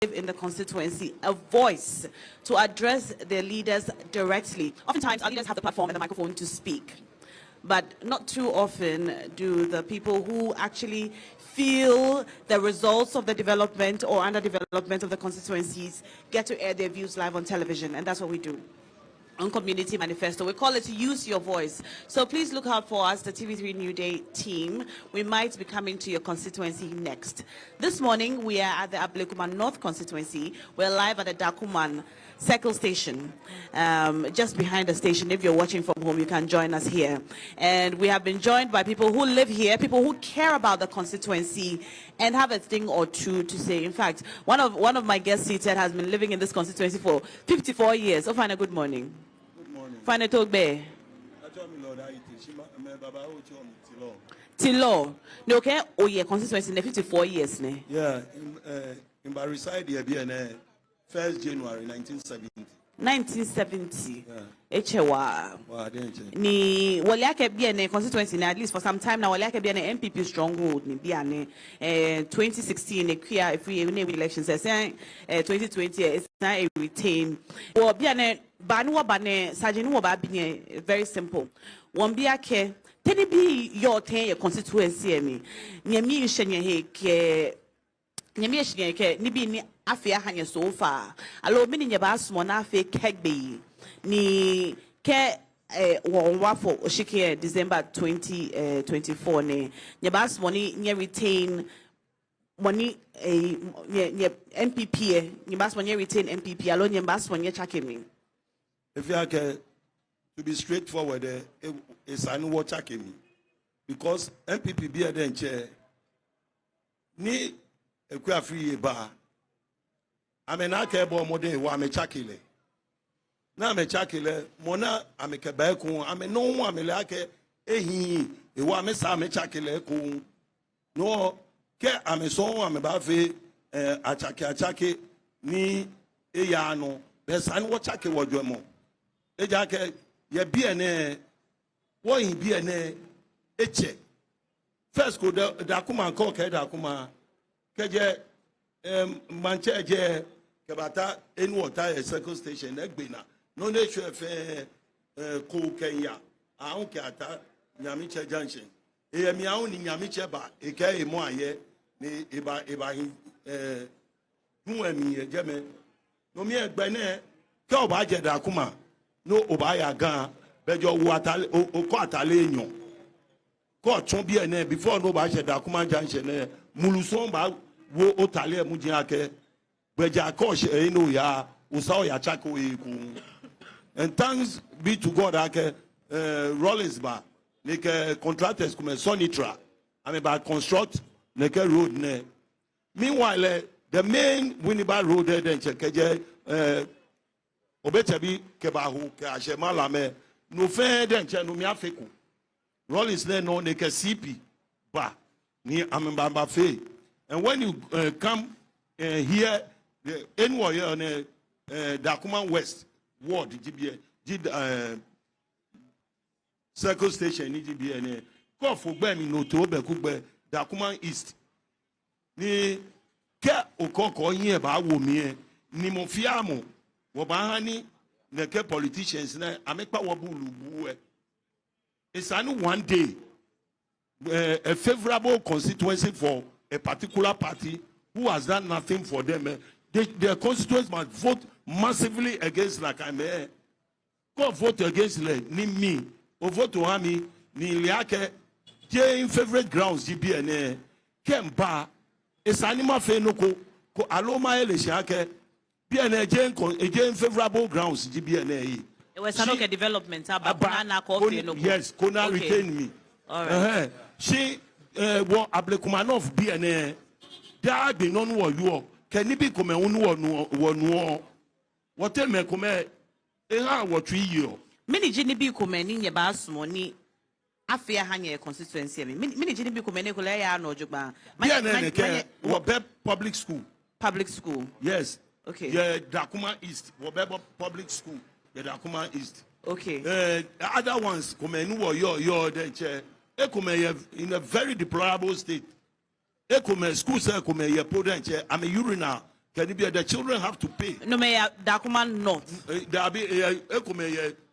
in the constituency a voice to address their leaders directly. Oftentimes, our leaders have the platform and the microphone to speak, but not too often do the people who actually feel the results of the development or underdevelopment of the constituencies get to air their views live on television, and that's what we do. On Community Manifesto. We call it Use Your Voice. So please look out for us, the TV3 New Day team. We might be coming to your constituency next. This morning, we are at the Darkuman North constituency. We're live at the Darkuman Circle Station, just behind the station. If you're watching from home, you can join us here. And we have been joined by people who live here, people who care about the constituency and have a thing or two to say. In fact, one of my guests seated has been living in this constituency for 54 years. Oh, fine, good morning. Fine, talk be. Tilo. No, okay. Oh, yeah, constituency in 54 years, ne. Yeah, in my reside here, 1st January 1970. 1970. Yeah. Echewa. Ni waliake biane constituency at least for some time now. Waliake biane MPP stronghold ni biane. 2016 if we elections. 2020 is not a retain. Well, biane banwa bane sajinu wa biane very simple. Wambiake teni bi your 10 constituency ni. Nyami shenye he ke nibi ni afia hanye so far alo mini nyeba asmo na afia kegbe ni ke wafo oshike December 2024 ne nyeba asmo ni nye retain money nye MPP nyeba asmo nye retain MPP alo nyeba asmo nye chakemi. If you are to be straightforward, it's an what chakemi because MPP be a denche ni ekwa free ba amena ke bo mode wa me chakile na me chakile mona ameke ba ku ameno hu amele ake ehi e wa me sa me chakile ku no ke ameso ame ba fe achake ni eya no be san wo chake wodwo mo eja ke ye bie ne wo yin bie ne eche first ko Darkuman ko ke Darkuman keje manche je kebata enu ota e circle station egbena no ne hwe ko kenya ahun ke ata nyami che junction e mi ahun ni nyami che ba e ke e mo aye ni eba hin hu emi e je me no mi egbe ne ke oba je Darkuman no oba ya gan bejo wo atale o ko atale eyan ko tun bi ene before no ba je Darkuman junction ne muluson ba wo otale mu jin ake gbeja ko se inu ya usa ya chako eku and thanks be to God ake Rollins ba like contractors come Sonitra I mean by construct like road ne meanwhile the main Winneba road there then keje obetebi ke ba ho ke ashema lame no fe den che no mi afeku Rollins ne no ne ke CP ba ni amemba fe. And when you come here, anywhere on Darkuman West Ward, Circle Station, GBN, go for Bemi no to Bekube, Darkuman East. Ni ke okoko yin ba wo mi ni mo fiamo wo ba hani ne ke politicians na amekpa wo bulu e. It's only one day a favorable constituency for a particular party who has done nothing for them. Their constituents must vote massively against like I'm here. Go vote against ni me. Or vote to Hami, ni liake, in favorite grounds, GBN, Kemba, it's animal fenoko, ko aloma eleshake, BN again favorable grounds, GBN. It was a development, yes, Kona retain me. All right. She wo Ablekumanov BN there be none wo you can be come unu what tell me come e ha wo 3 year mini jini bi come ni nye ba asmo ni afia hanye constituency mini jini bi come ne ko le ya no jogba wo be public school yes okay yeah Darkuman East wo be public school the Darkuman East okay other ones come enu wo your then che in a very deplorable state. Schools I'm a urinal Can it be the children have to pay? No, may Darkuman North. There be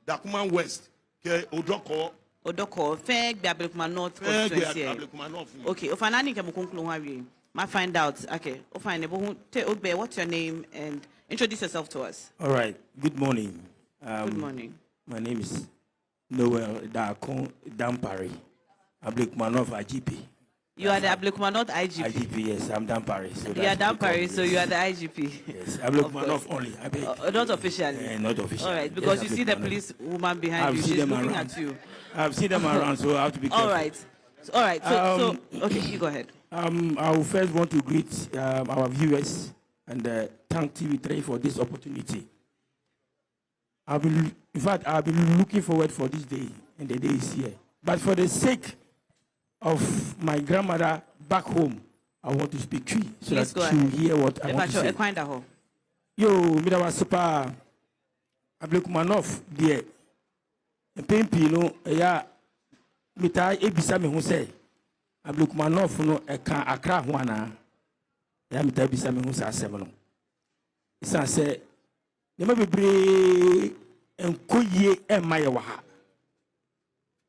Darkuman West. Okay, Odoko, Feg, Darkuman North. Okay, if I can conclude, I find out. Okay, what's your name and introduce yourself to us. All right. Good morning. Good morning. My name is Noel Darkon Dampari. Darkuman of IGP. You are the Darkuman North IGP. IGP, yes, I'm Dampari. So you are Dampari, so you are the IGP. Yes, Darkuman of only. Not officially. Not officially. All right, because you see the police woman behind you. She's looking at you. I've seen them around, so I have to be careful. All right. So okay, you go ahead. I will first want to greet our viewers and thank TV3 for this opportunity. I've been looking forward for this day, and the day is here. But for the sake of my grandmother back home, I want to speak Twi so that she will hear what I want to say. Yo, Midawa Sepa, Darkuman dear. Pempi no ya mita ebisa me ho say Darkuman no e kan Accra ho ana ya mita ebisa me ho say asem no isa say ne ma bebre enkoyie e ma ye wa ha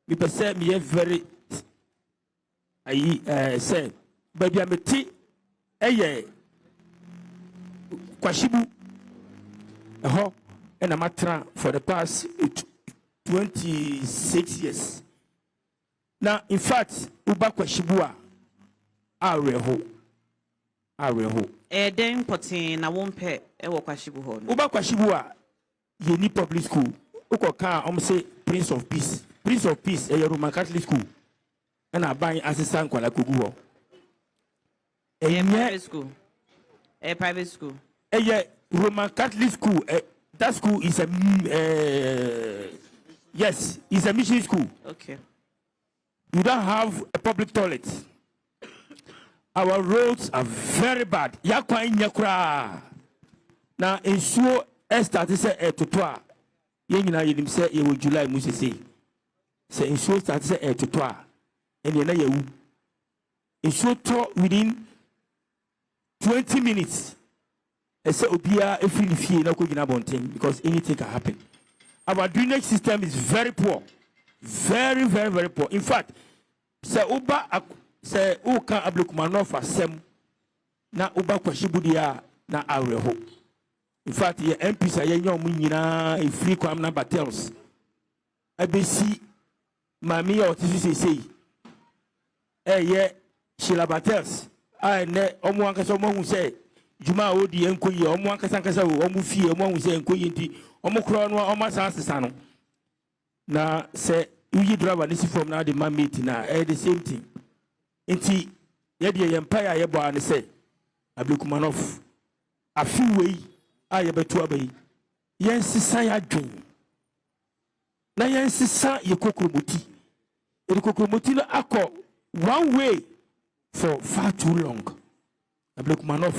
me pese me very say baby ameti eye kwashibu ho and amatra for the past 26 years. Now, in fact, Uba Kwashibua, Areho. Then putting I won't pay Kwashibu. Uba Kwashibua, you need public school. Ukoka, say Prince of Peace. Prince of Peace, a Roman Catholic school. And I buy assistant Kwalakugu. A private school. A private school. A Roman Catholic school. That school is a. Yes, it's a mission school. Okay. You don't have a public toilet. Our roads are very bad. Yakwa inyakura. Now, in so started say to toi. Yenina yedim say ye will July musi say. Say in so started say to toi. And ye na ye wu. In so to within 20 minutes. I say obia if you na ko gina bonten because anything can happen. Our drainage system is very poor. Very, very, very poor. In fact, say Uba say Uka Darkuman asem na Uba Kwashibudia na Areho. In fact, ye MP say nyom nyina e free kwam na battles. ABC mami o tisi say ye Sheila battles. I ne omo ankasa omo hu say Juma odi enkoyi omo ankasa ankasa omo fie omo hu say enkoyi nti omo kro no omo sansa no na say you driver this from now the man meeting na the same thing nti ye de empire ye bo an say Darkuman afi wei a ye betu abai yen sisa ya dwen na yen sisa ye kokromoti no akọ one way for far too long. Darkuman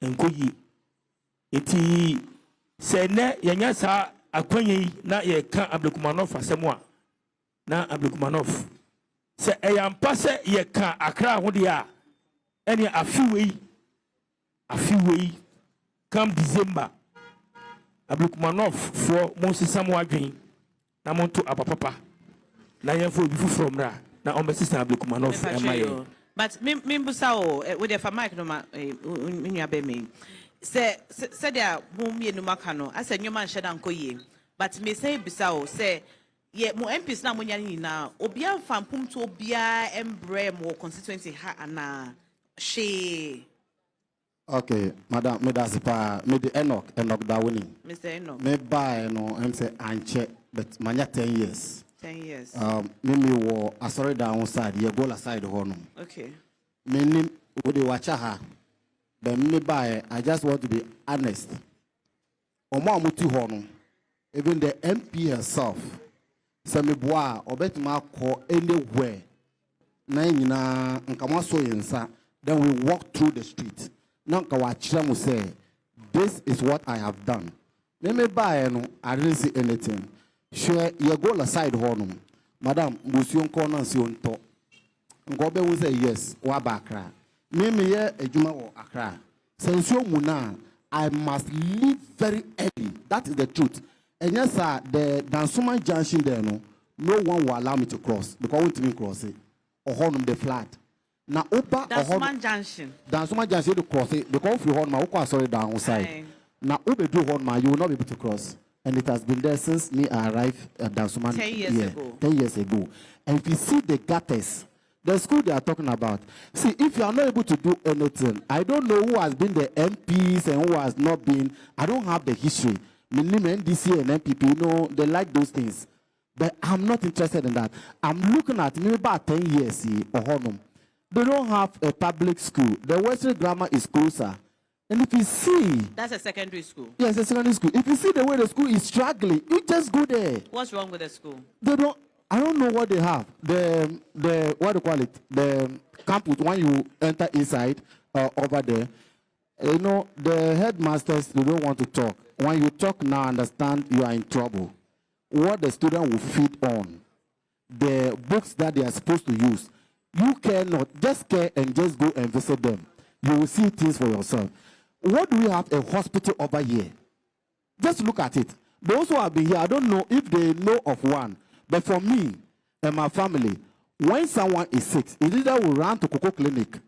enkoyi eti se ne yenya sa akwanyi na ye kan Darkuman asem a na Darkuman se eyampa se ye kan Accra ho dia ene afiwei come December Darkuman for Moses mo adwen na monto apapapa na yen for bifu from ra na on be sister Darkuman emaye. But Mimbusa with the mic no ma in your baby. Say there whom ye no macano. I said, your man shed uncle but me say Bissau say, ye mo MPs na munyani na Obia fan pum to Obia embrem or constituency ha ana she. Okay, Madam, me that's me the Enoch that winning. Mr. Enoch. Me buy no, I'm say anche, but manya 10 years. 10 years. Me wo asori down side, ye go la side hono. Okay. Me ni wo de wacha ha. But me buy, I just want to be honest. Omo amuti hono. Even the MP herself. Se me boa, obetuma ko anywhere. Na nyina nkama so yensa. Then we walk through the street. Now kawachira say, this is what I have done. Me buy no, I didn't see anything. Sure, you go la side honum. Madam, Musion Corner Sion to. Ngobe will say yes, wa bakra. Me ye ejuma wo akra. Sensio muna, I must leave very early. That is the truth. And yes, sir, the Darkuman junction there, no one will allow me to cross because I want to cross it or hold on the flat. Now, Opa Darkuman junction. Darkuman junction to cross it because if you hold my sorry downside. Now, Obe do hold my, you will not be able to cross. And it has been there since me I arrived at Darkuman 10 years ago. 10 years ago. And if you see the gutters, the school they are talking about, see, if you are not able to do anything, I don't know who has been the MPs and who has not been. I don't have the history. NDC and MPP, you know, they like those things. But I'm not interested in that. I'm looking at maybe about 10 years, or Honum. They don't have a public school. The Western Grammar is closer. And if you see... That's a secondary school. Yes, a secondary school. If you see the way the school is struggling, you just go there. What's wrong with the school? They don't... I don't know what they have. The what do you call it? The campus, when you enter inside, over there, you know, the headmasters, they don't want to talk. When you talk now, understand you are in trouble. What the student will feed on, the books that they are supposed to use, you cannot just care and just go and visit them. You will see things for yourself. What do we have a hospital over here? Just look at it. Those who have been here, I don't know if they know of one. But for me and my family, when someone is sick, it either will run to Coco Clinic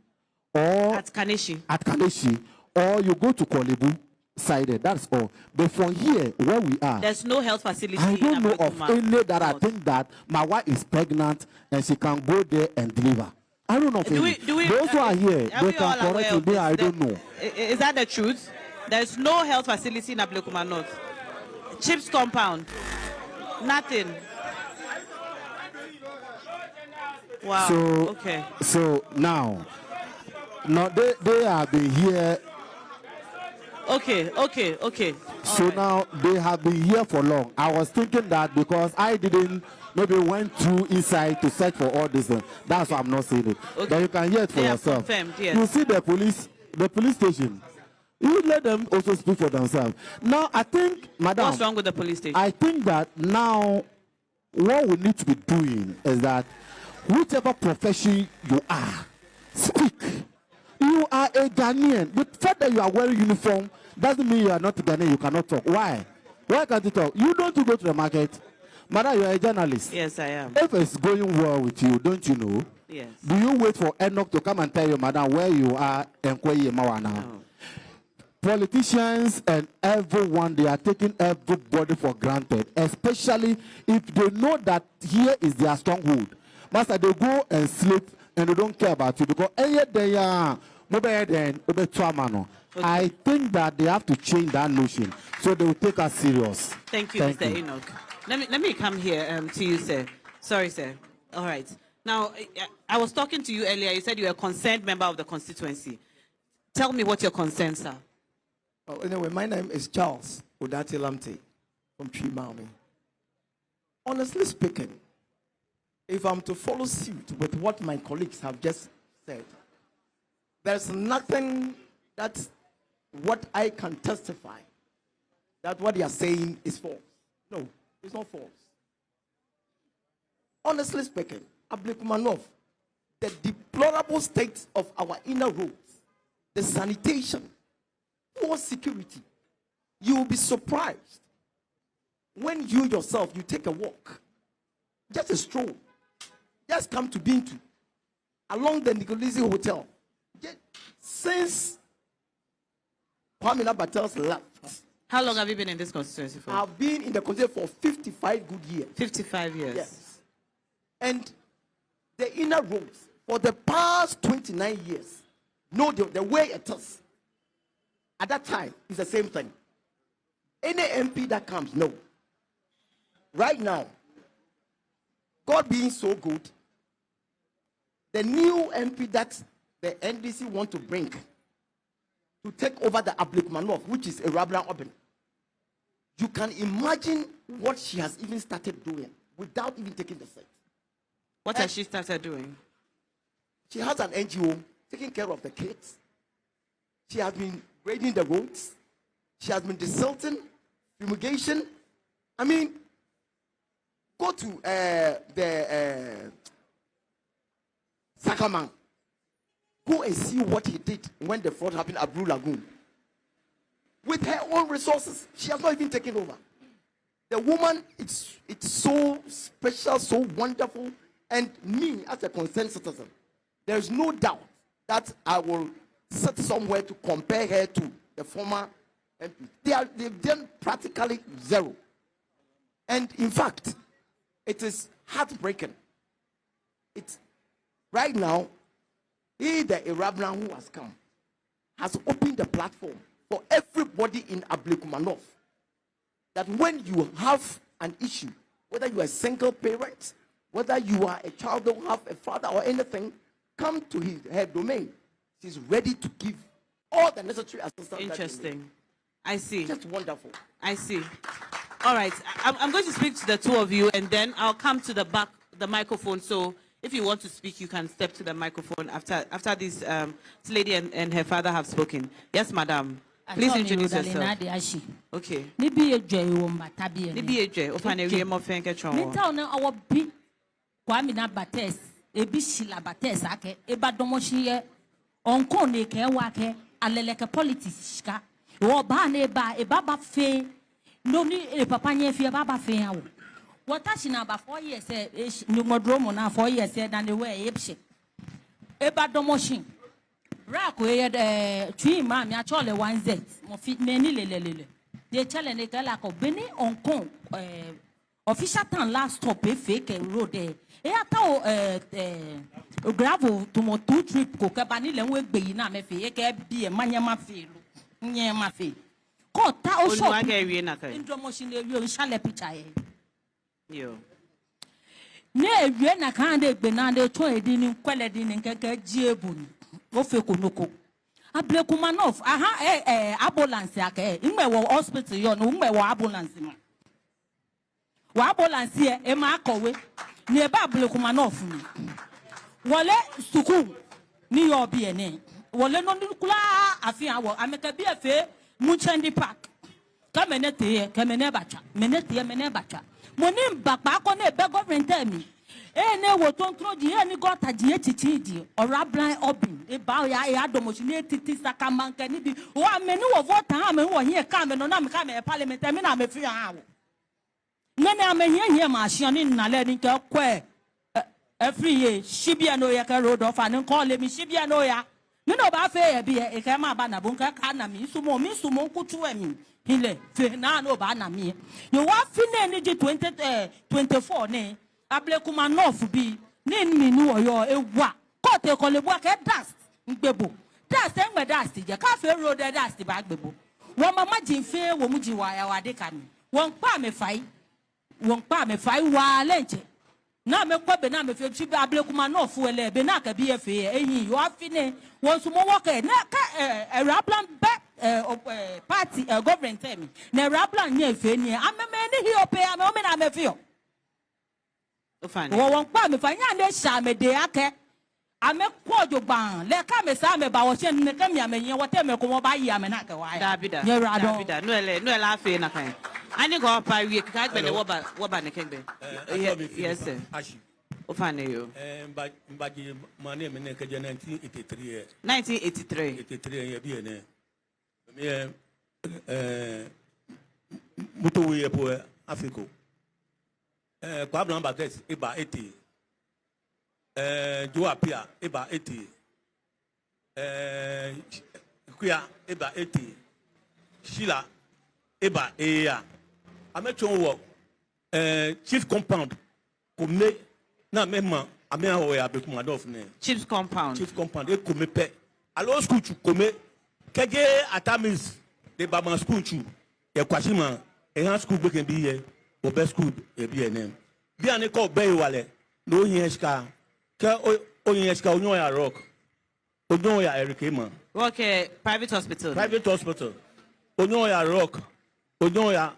or at Kaneshi, or you go to Kolebu side. That's all. But from here, where we are, there's no health facility. I don't know of any that I North. think that my wife is pregnant and she can go there and deliver. I don't know of any. Those who are here, they can correct me. I don't know. Is that the truth? There's no health facility in Darkuman North. Chips compound. Nothing. Wow. So, okay. So now they have been here. Okay. So right. now they have been here for long. I was thinking that because I didn't maybe went through inside to search for all this. That's why I'm not saying it. Okay. But you can hear it for They are yourself. confirmed, yes. You see the police station. You let them also speak for themselves. Now I think, Madam. What's wrong with the police station? I think that now what we need to be doing is that whichever profession you are, speak. You are a Ghanaian. The fact that you are wearing uniform doesn't mean you are not a Ghanaian. You cannot talk. Why? Why can't you talk? You don't go to the market. Madam, you are a journalist. Yes, I am. If it's going well with you, don't you know? Yes. Do you wait for Enoch to come and tell you, Madam, where you are and where you are now? No. Politicians and everyone, they are taking everybody for granted, especially if they know that here is their stronghold. Master, they go and sleep and they don't care about you because I think that they have to change that notion so they will take us serious. Thank you, Mr. Enoch. Let me come here to you, sir. Sorry, sir. All right. Now, I was talking to you earlier. You said you're a concerned member of the constituency. Tell me what your concerns are. Oh, anyway, my name is Charles Udati Lamte from Trimami. Honestly speaking, if I'm to follow suit with what my colleagues have just said, there's nothing that what I can testify that what they are saying is false. No, it's not false. Honestly speaking, Darkuman North, the deplorable state of our inner roads, the sanitation, poor security, you will be surprised when you yourself, you take a walk, just a stroll, just come to Bintu, along the Nicolese Hotel. Since Kwame Batel's left. How long have you been in this constituency for? I've been in the constituency for 55 good years. 55 years. Yes. And the inner roads, for the past 29 years, no, the way it is, at that time, it's the same thing. Any MP that comes, no. Right now, God being so good, the new MP that the NDC want to bring to take over the Darkuman North, which is a Rablan Open, you can imagine what she has even started doing without even taking the seat. What has she started doing? She has an NGO taking care of the kids. She has been grading the roads. She has been desilting, fumigation. I mean, go to the Sakaman. Go and see what he did when the flood happened at Blue Lagoon. with her own resources. She has not even taken over. The woman, it's so special, so wonderful. And me, as a concerned citizen, there is no doubt that I will sit somewhere to compare her to the former MP. They've done practically zero. And in fact, it is heartbreaking. It's right now, the Arablan who has come has opened the platform for everybody in Ablekumanov, that when you have an issue, whether you are a single parent, whether you are a child who have a father or anything, come to her domain. She's ready to give all the necessary assistance. Interesting. I see. Just wonderful. I see. All right. I'm going to speak to the two of you, and then I'll come to the back, the microphone. So if you want to speak, you can step to the microphone after this lady and her father have spoken. Yes, madam. Please introduce yourself. Okay. Kwamina Bates, Ebishila Bates, Ake, Eba Domoshie, Onkone Kewake, Aleleka politics, or Baneba, a Baba Fe, no need a papanya for Baba Fe. What touching about 4 years, Numodromo now 4 years, and the way Epship. Eba Domoshin. Rack, 3 mammy, actually 1 Z, Mofit many lele. They challenge a galako, Benny Onkon, official town last stop, a fake road there. Gravel to mo 2 trip ko kabani le we gbe na me fe e ke bi e manya ma fe lo nye ma fe ko ta o shop indro machine le wi o shale picture e yo ne ewie na kan de gbe na de to edi ni kwele di ni keke jiebu ni o fe konoko Ablekumanov aha ambulance aka nwe wo hospital yo no nwe wo ambulance ma wa ambulance e ma akowe ni eba Ablekumanov ni wole suku ni yo bi ene wole no kula afia wo ameka bi afe Muchendi Park kamene te kamene bacha mene bacha moni mbakpa ko na ebe government mi ne wo tontro di ni gota di etiti di ora blind obin e ba ya domoshi ni etiti sakamanka ni bi wo ameni wo vote ha me wo hie ka me no na me ka me parliament me na me fi ha wo nene amenye ma shiani na le ni ke kwe every year shibia no ya ka road off and call me shibia no ya me no ba fe e bi e ka ma ba na bon ka na mi sumo kutu emi hile fe na no ba na mi you wa fine ni 2024 ne Ablekumanov bi ni mi nu oyo ewa ko te ko le bo ka dust ngbebo dust engbe dust je ka fe road dust ba gbebo wo mama jin fe wo mu ji wa ya wa de ka mi won pa me fai wa lenche na me ko be na me fe chi be Ablekumanov ele be na ka bi e fe eyin yo afine won so mo work na ka Raplan party government term na Raplan nye fe ni ameme ni hi ope ame o me na me fe o ofane won pa me fa nya de sha me de ake ame ko jogban le ka me sa me ba wo chen ne ka mi ame yen wo te me ko mo ba yi ame na ka wa ya Davida no ele afe na kan ani go pa wi ka gbe le wo ba ne kengbe yes sir ofane yo mbaji mane me ne ka 1983 1983 ya bi ene me muto we po Africa kwa Abraham Bates eba 80 Joe Apia eba 80 Kuya eba 80 Sheila eba eya amechon wo chief compound kome na mema amea wo ya Ablekumanov ne chief compound e kome pe alo school chu kome kege atamis de baba school chu e kwashima e han school gbeke bi ye obe school e bi enem bi ani ko be wale no yin eska ke oyin eska onyo ya rock onyo ya erikema okay private hospital onyo ya rock onyo ya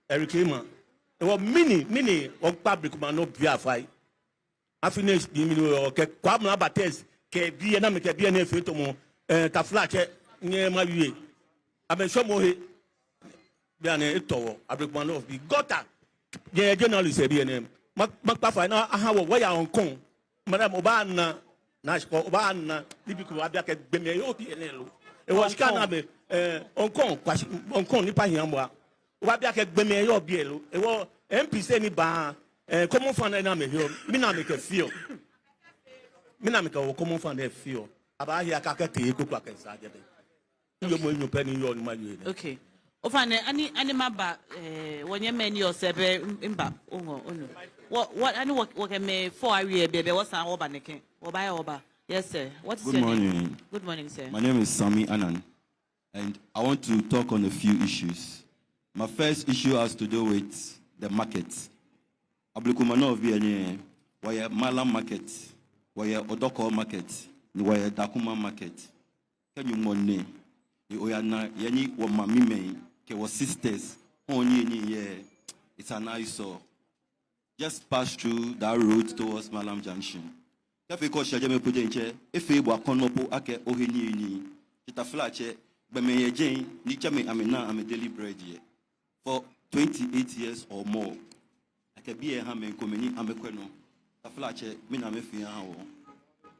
erikema e wo mini o pa Ablekumanov bi afai afinish bi mini o ke kwa Abraham Bates ke bi na me ke bi na efe to mo ta flash nye ma wie amensho mo he bi ani etowo Ablekumanov bi gota je journalist e bi enem makpa fa na aha wo ya Hong madam oba na shko oba na libi ko abia ke gbeme yo bi enelo It was kind of on nipa hiamwa. Wabia ke gbeme yo bielo. E wo MP say ni ba common fund na me here. Me na make feel. Me na make common fund e feel. Aba here ka ka te ko kwa ka sa de. Yo mo nyu pani yo ni ma yo. Okay. Ofane ani maba wonye many or sebe imba ongo ono. What ani what can me 4 year baby what's an oba neke. Oba oba. Yes sir. What's Good your morning. name? Good morning sir. My name is Sami Annan, and I want to talk on a few issues. My first issue has to do with the market. Ablikumano of BNA, where Malam market, where Odoko market, where Darkuman market. Can you money? Oyana yani wa mamime ke wa sisters only it's an eyesore. Just pass through that road towards Malam Junction. If you call Shajame Pudenche, if you are Konopo Ake Ohini, Chita Flache, Bemeye Jane, Nichame Amena, I'm a daily bread here. For 28 years or more. I can be a hammer, Comini, Amequeno, Taflache, Minamefiao.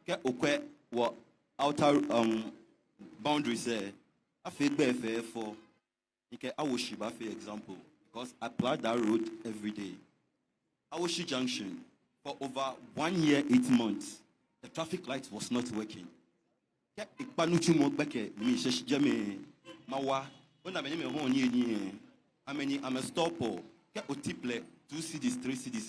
Get Oque, what outer boundaries there. I feel better for Awoshiba, for example, because I plow that road every day. Awoshi Junction, for over 1 year, 8 months, the traffic light was not working. I'm a stopper. Get Otiple, 2 cities, 3 cities,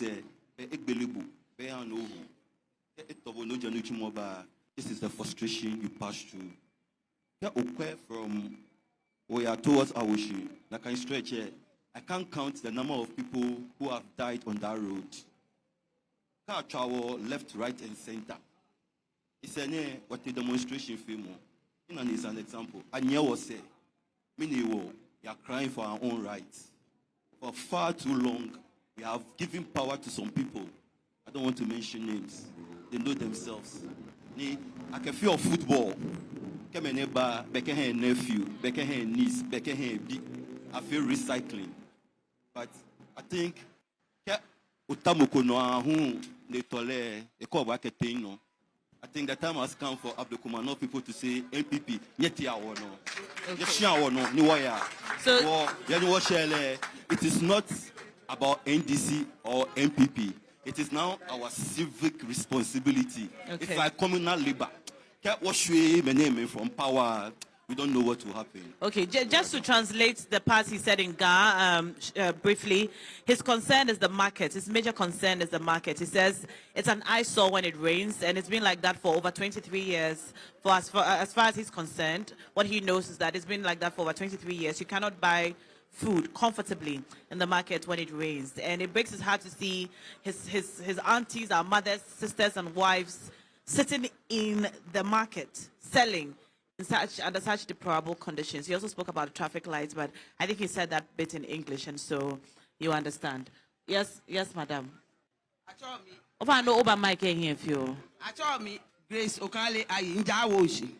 this is the frustration you pass through. From where towards Awoshi, like I stretch here, I can't count the number of people who have died on that road. Car travel left, right, and center. It's what the demonstration film. And is an example. And here was say, you are crying for our own rights. For far too long, we have given power to some people. I don't want to mention names. They know themselves. I can feel football. Come and neighbor, back and nephew, back and niece, back and big. I feel recycling. But I think I think the time has come for Abdulkuman people to say MPP, it is not about NDC or MPP. It is now our civic responsibility. Okay. It's like communal labor. Can't wash away my name from power. We don't know what will happen. Okay, just to translate the part he said in Ga briefly, his concern is the market. His major concern is the market. He says it's an eyesore when it rains, and it's been like that for over 23 years. As far as he's concerned, what he knows is that it's been like that for over 23 years. You cannot buy food comfortably in the market when it rains, and it breaks his heart to see his aunties, our mothers, sisters, and wives sitting in the market selling under such deplorable conditions. He also spoke about the traffic lights, but I think he said that bit in English, and so you understand. Yes, madam. Over I know over Mike here if you. I told me Grace Okale I inja woshi.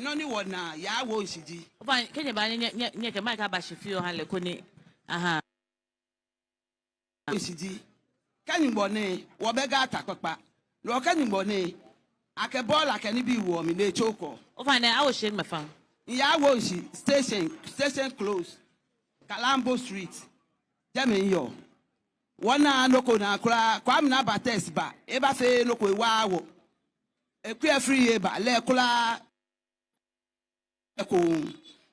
No ni wona ya woshi di. Over can you buy nye Mike abashi fio hale kuni. Aha. Woshi di. Can you bone wo bega atakpapa. Lo can you bone akebola can be wo mi na choko. Over na I was shaking my phone. Ya woshi station close. Kalambo Street. Jamin yo. Wana noko na kura kwa mna ba test ba eba fe noko wa wo ekua free eba le kula eko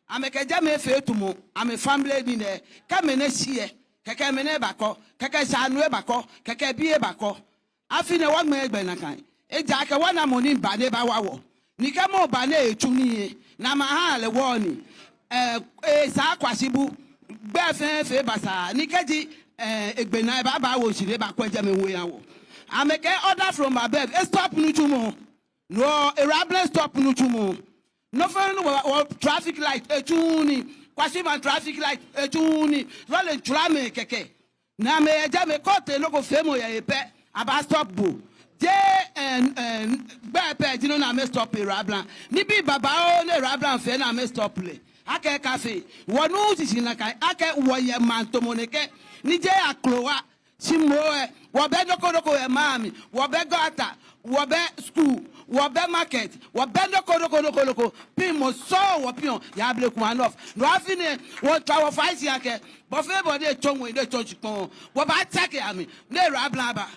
ameke jame fe tumu ame family ni ne ka me na hie keke me ne ba ko keke sanu e ba ko keke bi e ba ko afi ne wa gbe egbe na kan eja ke wana moni ba ne ba wa wo ni ka mo ba na etu ni na ma ha le wo ni sa kwasibu gbe fe ba sa ni keji egbena baba wo shire ba kwaja me wo yawo ameke order from above stop nuchumo no irable stop nuchumo no for no traffic light etuni kwasiba traffic light etuni role trame keke na me eja me kote no go femo ya epe aba stop bo je gba pe dino na me stop irable ni bi baba o na irable fe na me stop le ake cafe wonu sisi na kai ake wo ye mantomoneke nije aklowa simoe wo be doko e mami wo be gata wo be school Wabe market, wabendo kodo, pimo so wapion, ya Abdulkumanov. No afine, what our fight yake, but everybody chongo in the church pon, what I take me, ne rablaba.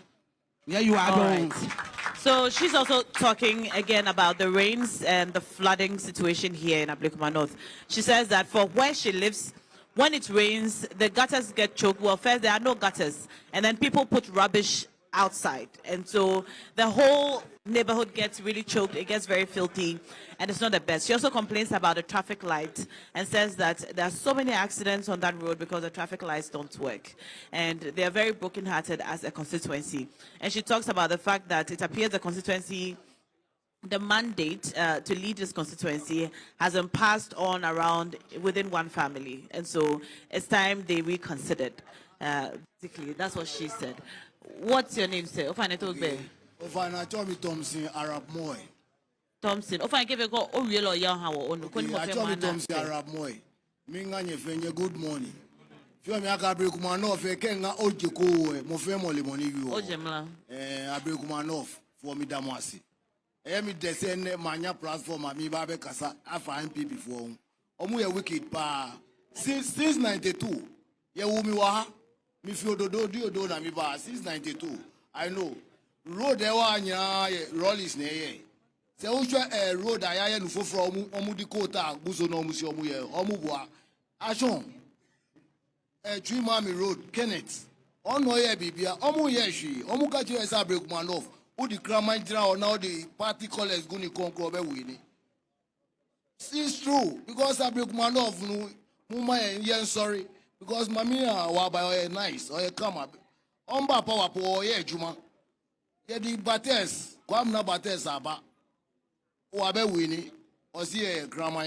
Yeah, you are All done. right. So she's also talking again about the rains and the flooding situation here in Abdulkumanov. She says that for where she lives, when it rains, the gutters get choked. Well, first, there are no gutters. And then people put rubbish outside. And so the whole neighborhood gets really choked. It gets very filthy. And it's not the best. She also complains about the traffic light and says that there are so many accidents on that road because the traffic lights don't work. And they are very brokenhearted as a constituency. And she talks about the fact that it appears the constituency, the mandate to lead this constituency hasn't passed on around within one family. And so it's time they reconsidered. Basically, that's what she said. What's your name, sir? Ofana Tommy Thompson, Arab Moy. Thompson. I give a go. Oh, real or young? How Tommy Thompson, Arab Moy. Minganye Fenya, good morning. Fiomi Akabrikumanov, Kenga Ojiko, Mofemo Limoni, Ojemla. Abrikumanov, for me Damasi. Emi descend manya platform, me Babe Kasa, Afa MP before. Omu wicked pa. Since 92, ye wumi waha. Me feel do na mi ba since 92. I know. Road there nya rollies ne ye. Se wo hwe road ayaye no foforo omu di kota buzo no omu si omu ye. Omu boa. Ashon. Three Mami Road, Kenneth. Ono ye bibia, omu ye hwi. Omu ka che esa Abdulkumanov. Who the crime or now the party colors guni concro be winning. It's true because Abdulkumanov no muma yen sorry. Because mamia wa by nice or come up. Omba power po ye juma. Ye di bates, kwam na bates aba. Wa be wini, o si e grandma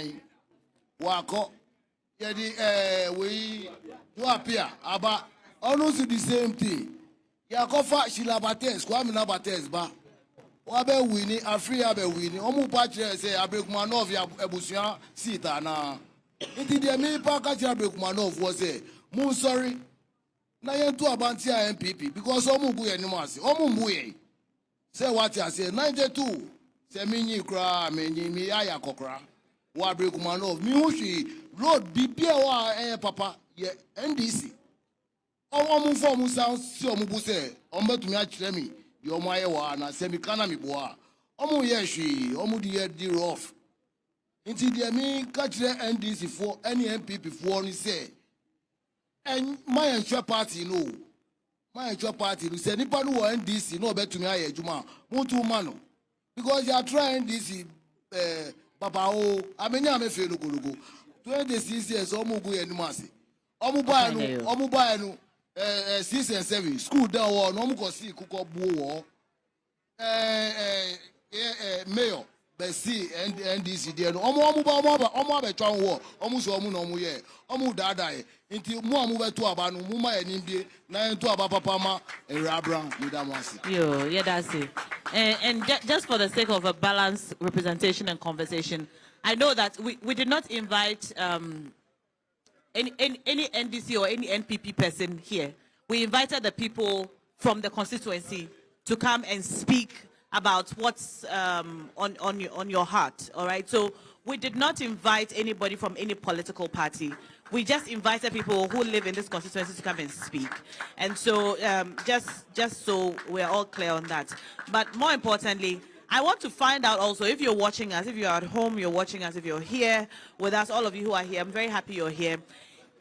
wa ko. Ye di we you appear aba. Almost the same thing. Ya kofa shila bates, kwam na bates ba. Wa be wini, afri ya be wini. Omu pa chere se Abdulkumanov ya ebusia sita na. Inti de me pa ka chere Abdulkumanov was say, "Mu sorry." Na yen to abanti a MPP because omu bu ye ni mase. Omu mbu ye. Say what I say 92. Say minyi kra, mi aya kokra. Wa Abdulkumanov mi hu hwi road bibia wa papa ye NDC. Omu fo mu sound si omu bu say, "Omo betumi a kire mi, ye omu aye wa na say mi kana mi boa." Omu ye hwi, omu di rough. Inti de mi ka kire NDC for any MPP for ni say and my ensure party no. My ensure party no say nipa no NDC no betumi aye adwuma. Muntu mano. Because you are trying this papa o amenya me fe logo. 26 years omu go enimase. Omu buy no 6 and 7 school down war no omu go see kuko buo wo. Mayor but see NDC there no omu abetwa wo omu so omu no omu ye omu dada ye nti mu amu beto aba no mu ma enimdie na ento aba papa ma erabran midamwasi Yeah, that's it. And just for the sake of a balanced representation and conversation, I know that we did not invite any NDC or any NPP person here. We invited the people from the constituency to come and speak about what's on your heart, all right? So we did not invite anybody from any political party. We just invited people who live in this constituency to come and speak. And so just so we're all clear on that. But more importantly, I want to find out also if you're watching us, if you're at home, you're watching us, if you're here with us, all of you who are here, I'm very happy you're here.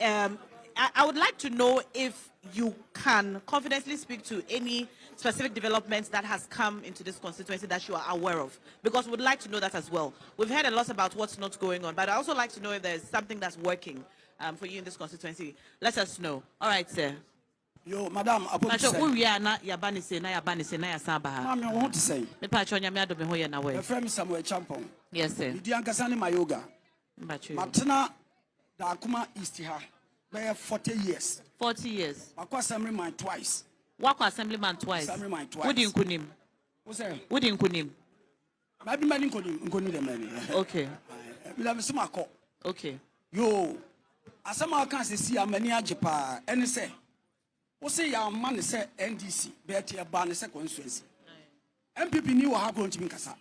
I would like to know if you can confidently speak to any specific developments that has come into this constituency that you are aware of, because we'd like to know that as well. We've heard a lot about what's not going on, but I also like to know if there's something that's working for you in this constituency. Let us know. All right, sir. Yo, madam, Mami, what to say? The friend Samuel Champon. Yes, sir. Diankasani Mayoga. Matana Darkuman East here. 40 years. 40 years. Wakwa assemblyman twice. Wakwa assemblyman twice. Assemblyman twice. Who didn't kunim? What's that? Who didn't kunim? Maybe many kunim the many. Okay. Okay. Yo, asama can see a many ajepa. And say, what say your man say NDC? Betty a ban constituency. MPP knew how going to be Kasa.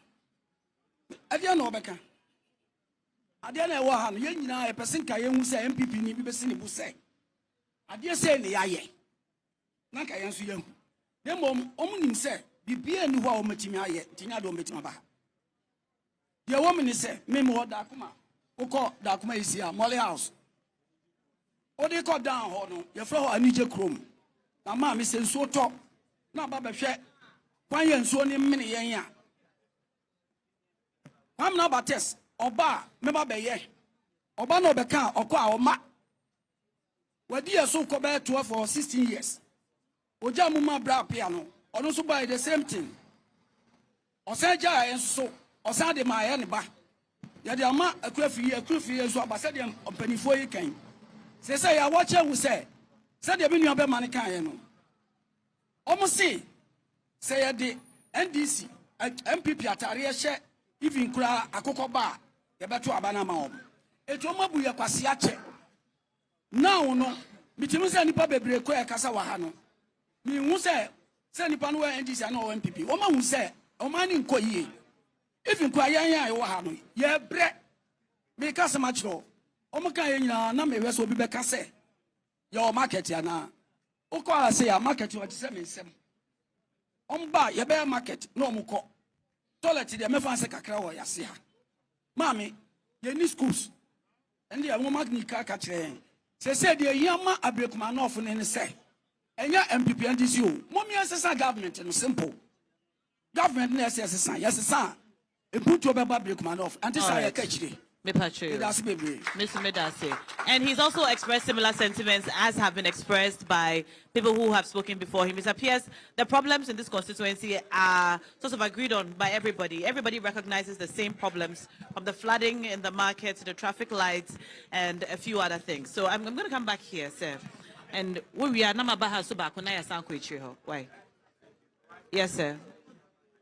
Adia no beka. Adia na ewa ha no yen nyina e person ka yen hu say MPP ni bi besi ne bu say. Adia say ne yaye. Na ka yen so yen hu. Dem nim say bibia ni ho a o matimi aye, tinya do matimi ba. Ye wo me say me mo Darkuman. Ukọ Darkuman isi a Molly House. Odi ko down ho no, ye fra ho anije krom. Na ma me say nso to. Na ba behwe kwan ye nso ni mene yen a. I'm not about test. Oba, member beye. Oba no beka, okwa oma. Wadi so kobe 12 or 16 years. Oja muma bra piano. Ono so buy the same thing. Osaja enso. Osa de ma ye ne ba. Ya de ama akurafi so abasa de ompanifo yi kan. Say ya watch who say. Say de bi nua be man kan ye no. Omo say ya de NDC MPP atare ye hye even kura akoko ba ye beto abana ma om eto mabu ye kwase ache now no mitimi se nipa bebre ko e kasa wa ha no mi hu se nipa no NDC na o MPP o ma hu se o ma ni nko yie even kura yan wa ha no ye bre mi kasa ma chiro o mo kan ye nyina na me weso obi be kasa ye o market ya na o ko ase ya market o ti se me nsem omba ye be market no mo ko toilet de me fanse kakra wo yase ha mami ye ni schools and the woman ni ka kire se de yama Darkuman no of ne say enya MPP NDC o mommy asesa government no simple government na asesa yes sa e put over Darkuman no and this ay ka kire Mr. Medase. And he's also expressed similar sentiments as have been expressed by people who have spoken before him. It appears the problems in this constituency are sort of agreed on by everybody. Everybody recognizes the same problems, from the flooding in the market to the traffic lights and a few other things. So I'm going to come back here, sir. And we are Namabaha Subakunaya Sankuichiho. Why? Yes, sir.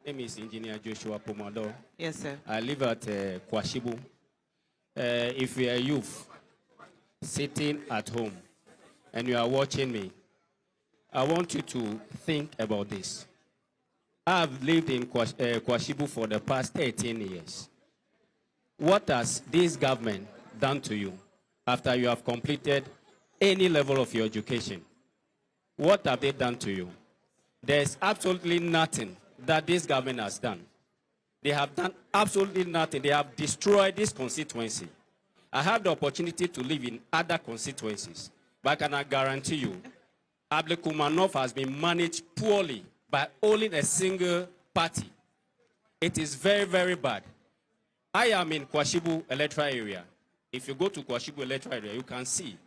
My name is Engineer Joshua Pomado. Yes, sir. I live at Kwashibu. If you are a youth sitting at home and you are watching me, I want you to think about this. I have lived in Kwashibu for the past 13 years. What has this government done to you after you have completed any level of your education? What have they done to you? There's absolutely nothing that this government has done. They have done absolutely nothing. They have destroyed this constituency. I have the opportunity to live in other constituencies, but I cannot guarantee you, Darkuman has been managed poorly by only a single party. It is very, very bad. I am in Kwashibu electoral area. If you go to Kwashibu electoral area, you can see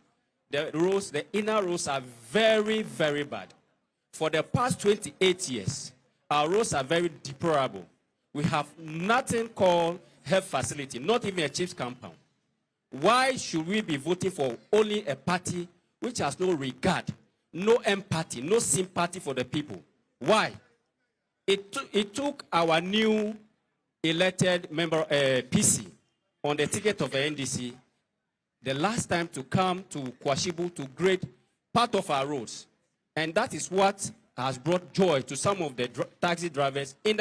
the roads, the inner roads are very, very bad. For the past 28 years, our roads are very deplorable. We have nothing called health facility, not even a chief's compound. Why should we be voting for only a party which has no regard, no empathy, no sympathy for the people? Why? It took our new elected member, PC, on the ticket of the NDC, the last time to come to Kwashibu to grade part of our roads. And that is what has brought joy to some of the taxi drivers in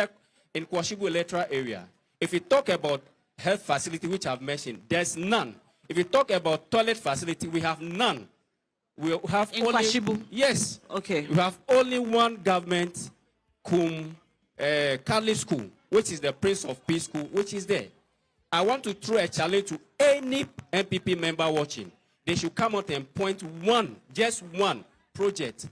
Kwashibu electoral area. If you talk about health facility, which I've mentioned, there's none. If you talk about toilet facility, we have none. We have in only, Kwashibu? Yes. Okay. We have only one government, Catholic school, which is the Prince of Peace school, which is there. I want to throw a challenge to any MPP member watching. They should come out and point one, just one project